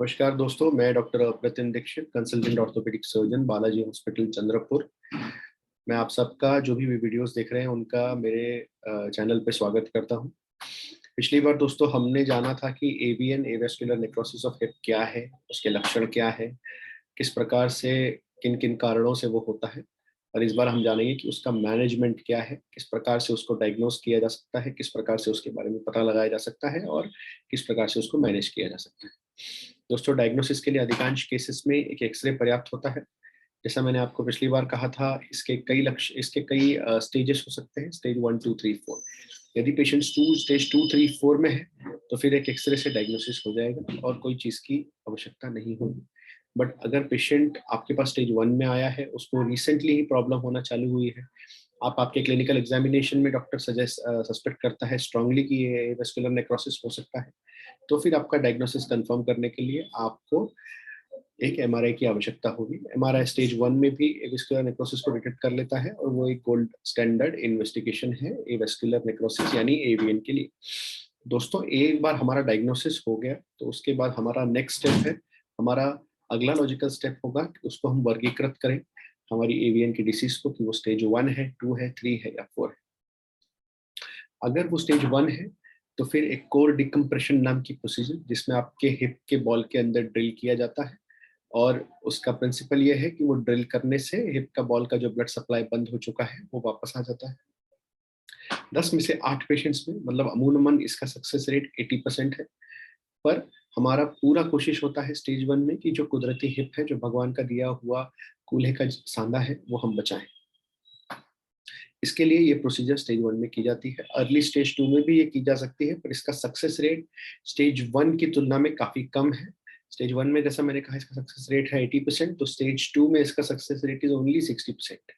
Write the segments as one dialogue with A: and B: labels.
A: नमस्कार दोस्तों, मैं doctor Apratim Dikshit, consultant orthopaedic surgeon, Balaji hospital Chandrapur. मैं आप सबका जो भी वीडियोस देख रहे हैं उनका मेरे चैनल पे स्वागत करता हूं। पिछली बार दोस्तों हमने जाना था कि AVN avascular necrosis of hip क्या है, उसके लक्षण क्या है, किस प्रकार से किन किन कारणों से वो होता है। और इस बार हम जानेंगे कि उसका मैनेजमेंट क्या है, किस प्रकार से उसको डायग्नोस किया जा सकता है, किस प्रकार से उसके बारे में पता लगाया जा सकता है और किस प्रकार से उसको मैनेज किया जा सकता है। दोस्तों, डायग्नोसिस के लिए अधिकांश केसेस में एक एक्सरे पर्याप्त होता है। जैसा मैंने आपको पिछली बार कहा था, इसके कई स्टेजेस हो सकते हैं, स्टेज 1, 2, 3, 4। यदि पेशेंट स्टेज 2, 3, 4 में है तो फिर एक एक्सरे से डायग्नोसिस हो जाएगा और कोई चीज़ की आवश्यकता नहीं होगी। बट अगर पेशेंट आपके पास स्टेज 1 में आया है, उसको रिसेंटली ही प्रॉब्लम होना चालू हुई है, आप आपके क्लिनिकल एग्जामिनेशन में डॉक्टर सस्पेक्ट करता है स्ट्रांगली कि ये वेस्कुलर नेक्रोसिस हो सकता है, तो फिर आपका डायग्नोसिस कंफर्म करने के लिए आपको एक एमआरआई की आवश्यकता होगी। एमआरआई स्टेज 1 में भी वेस्कुलर नेक्रोसिस को डिटेक्ट कर लेता है और वो एक गोल्ड स्टैंडर्ड इन्वेस्टिगेशन है वेस्कुलर नेक्रोसिस यानी एवीएन के लिए। दोस्तों, एक बार हमारा डायग्नोसिस हो गया तो उसके बाद हमारा नेक्स्ट स्टेप है, हमारा अगला लॉजिकल स्टेप होगा कि उसको हम वर्गीकृत करें हमारी एवीएन की डिसीज को, कि वो स्टेज 1 है, 2 है, 3 है या 4 है। अगर वो स्टेज 1 है तो फिर एक कोर डिकम्प्रेशन नाम की प्रोसीजर, जिसमें आपके हिप के बॉल के अंदर ड्रिल किया जाता है और उसका प्रिंसिपल ये है कि वो ड्रिल करने से हिप का बॉल का जो ब्लड सप्लाई बंद हो चुका है वो वापस आ जाता है। 10 में से 8 पेशेंट्स में, मतलब अमूमन इसका सक्सेस रेट 80% है। पर हमारा पूरा कोशिश होता है स्टेज 1 में कि जो कुदरती हिप है, जो भगवान का दिया हुआ कूल्हे का सांधा है, वो हम बचाएं। इसके लिए ये प्रोसीजर स्टेज 1 में की जाती है। अर्ली स्टेज 2 में भी ये की जा सकती है, पर इसका सक्सेस रेट स्टेज 1 की तुलना में काफी कम है। स्टेज 1 में जैसा मैंने कहा इसका सक्सेस रेट है 80%, तो स्टेज 2 में इसका सक्सेस रेट इज ओनली 60%।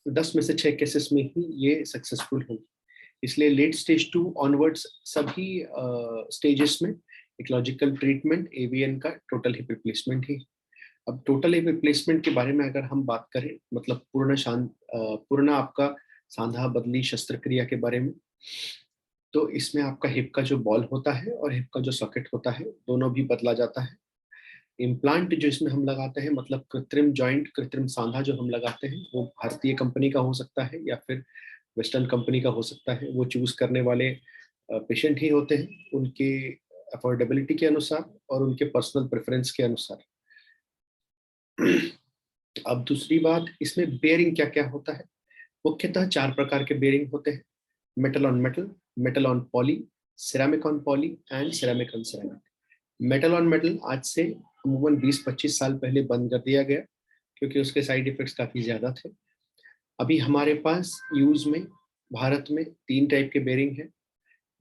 A: 10 में से 6 केसेस में ही ये सक्सेसफुल होगी। इसलिए लेट स्टेज 2 ऑनवर्ड्स सभी स्टेजेस में एक लॉजिकल ट्रीटमेंट एवीएन का टोटल हिप रिप्लेसमेंट ही। अब टोटल हिप रिप्लेसमेंट के बारे में अगर हम बात करें, मतलब पूर्ण आपका सांधा बदली शस्त्रक्रिया के बारे में, तो इसमें आपका हिप का जो बॉल होता है और हिप का जो सॉकेट होता है, दोनों भी बदला जाता है। इम्प्लांट जो इसमें हम लगाते हैं, मतलब कृत्रिम जॉइंट, कृत्रिम सांधा जो हम लगाते हैं, वो भारतीय कंपनी का हो सकता है या फिर वेस्टर्न कंपनी का हो सकता है। वो चूज करने वाले पेशेंट ही होते हैं, उनके अफोर्डेबिलिटी के अनुसार और उनके पर्सनल प्रेफरेंस के अनुसार। अब दूसरी बात, इसमें बेयरिंग क्या क्या होता है। मुख्यतः 4 प्रकार के बेयरिंग होते हैं: metal on metal, metal on poly, ceramic on poly and ceramic on ceramic. Metal on metal आज से अमूमन 20-25 साल पहले बंद कर दिया गया, क्योंकि उसके साइड इफेक्ट्स काफी ज्यादा थे। अभी हमारे पास यूज में भारत में 3 टाइप के बेयरिंग है: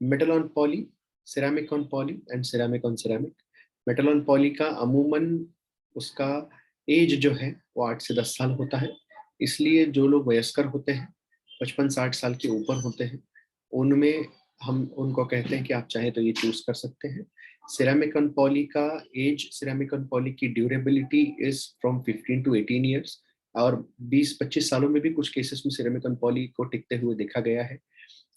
A: metal on poly, ceramic on poly and ceramic on ceramic. Metal on poly का अमूमन उसका एज जो है वो 8 से 10 साल होता है। इसलिए जो लोग वयस्कर होते हैं, 55-60 साल के ऊपर होते हैं, उनमें हम उनको कहते हैं कि आप चाहे तो ये चूज कर सकते हैं। सिरेमिक ऑन पॉली का एज, सिरेमिक ऑन पॉली की durability is from 15 to 18 years, और 20-25 सालों में भी कुछ केसेस में सिरेमिक ऑन पॉली को टिकते हुए देखा गया है।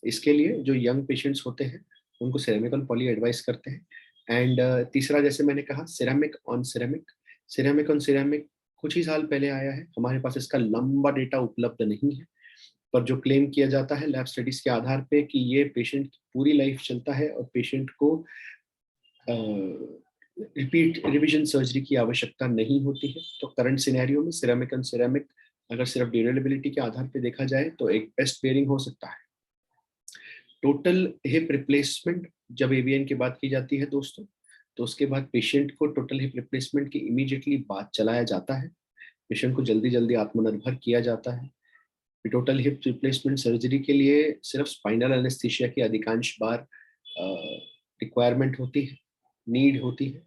A: इसके लिए जो यंग पेशेंट्स होते हैं उनको सिरेमिक ऑन पॉली एडवाइस करते हैं। एंड तीसरा, जैसे मैंने कहा, ceramic on ceramic. Ceramic on ceramic कुछ ही साल पहले आया है, हमारे पास इसका लंबा डेटा उपलब्ध नहीं है, पर जो क्लेम किया जाता है लैब स्टडीज के आधार पे कि ये पेशेंट की पूरी लाइफ चलता है और पेशेंट को रिपीट रिवीजन सर्जरी की आवश्यकता नहीं होती है। तो करंट सिनेरियो में सिरेमिक ऑन सिरेमिक अगर सिर्फ ड्यूरेबिलिटी के आधार पे देखा जाए तो एक बेस्ट बेयरिंग हो सकता है। टोटल हिप रिप्लेसमेंट जब एवीएन की बात की जाती है दोस्तों, तो उसके बाद पेशेंट को टोटल हिप रिप्लेसमेंट की इमीडिएटली बाद चलाया जाता है। पेशेंट को जल्दी जल्दी आत्मनिर्भर किया जाता है। टोटल हिप रिप्लेसमेंट सर्जरी के लिए सिर्फ स्पाइनल एनेस्थीसिया की अधिकांश बार रिक्वायरमेंट होती है, नीड होती है।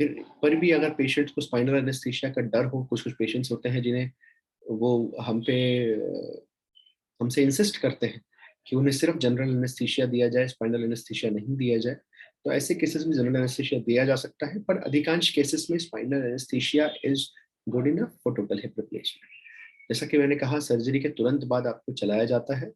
A: फिर पर भी अगर पेशेंट्स को स्पाइनल एनेस्थीसिया का डर हो, कुछ कुछ पेशेंट्स होते हैं जिन्हें वो हमसे इंसिस्ट करते हैं कि उन्हें सिर्फ जनरल एनेस्थीसिया दिया जाए, स्पाइनल एनेस्थीसिया नहीं दिया जाए, तो ऐसे केसेस में जनरल एनेस्थीसिया दिया जा सकता है। पर अधिकांश केसेस में spinal anaesthesia is good enough for total hip replacement. जैसा कि मैंने कहा, सर्जरी के तुरंत बाद आपको चलाया जाता है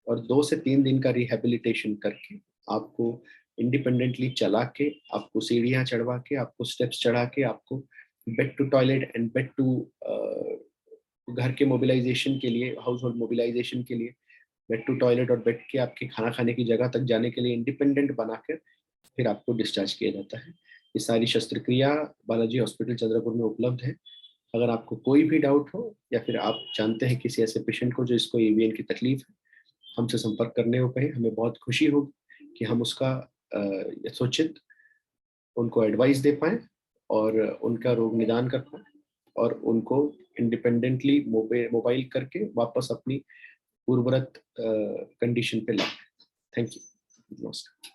A: और 2 से 3 दिन का रिहेबिलिटेशन करके आपको इंडिपेंडेंटली चला के, आपको सीढ़ियाँ चढ़वा के, आपको स्टेप्स चढ़ा के, आपको bed to toilet and bed to घर के मोबिलाइजेशन के लिए, हाउस होल्ड मोबिलाइजेशन के लिए, बेड टू टॉयलेट और बेड के आपके खाना खाने की जगह तक जाने के लिए इंडिपेंडेंट बनाकर फिर आपको डिस्चार्ज किया जाता है। ये सारी शस्त्रक्रिया बालाजी हॉस्पिटल चंद्रपुर में उपलब्ध है। अगर आपको कोई भी डाउट हो या फिर आप जानते हैं किसी ऐसे पेशेंट को जो इसको एवीएन की तकलीफ है, हमसे संपर्क करने को कहें। हमें बहुत खुशी होगी कि हम उसका यथोचित उनको एडवाइस दे पाएँ और उनका रोग निदान कर पाएँ और उनको इंडिपेंडेंटली मोबाइल करके वापस अपनी पूर्वरत कंडीशन पे लाएं। Thank you. नमस्कार।